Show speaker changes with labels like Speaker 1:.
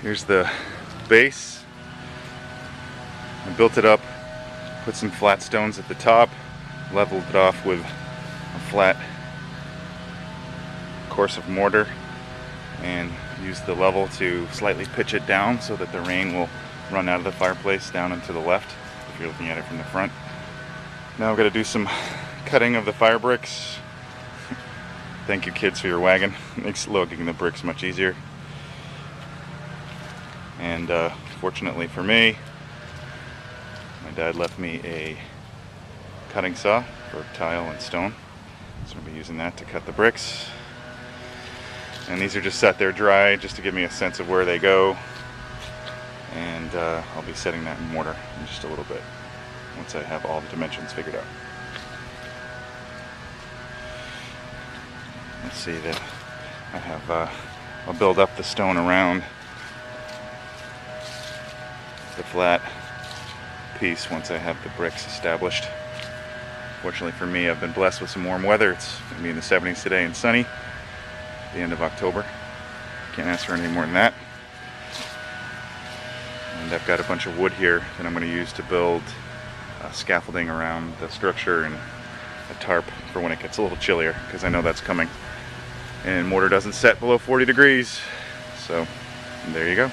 Speaker 1: Here's the base. I built it up, put some flat stones at the top, leveled it off with a flat course of mortar, and used the level to slightly pitch it down so that the rain will run out of the fireplace down and to the left if you're looking at it from the front. Now I've got to do some cutting of the fire bricks. Thank you, kids, for your wagon. It makes loading the bricks much easier. And fortunately for me, my dad left me a cutting saw for tile and stone, so I'll be using that to cut the bricks. And these are just set there dry just to give me a sense of where they go, and I'll be setting that in mortar in just a little bit once I have all the dimensions figured out. Let's see that I have, I'll build up the stone around the flat piece once I have the bricks established. Fortunately for me, I've been blessed with some warm weather. It's going to be in the 70s today and sunny at the end of October. Can't ask for anything more than that. And I've got a bunch of wood here that I'm going to use to build scaffolding around the structure and a tarp for when it gets a little chillier, because I know that's coming. And mortar doesn't set below 40 degrees. So there you go.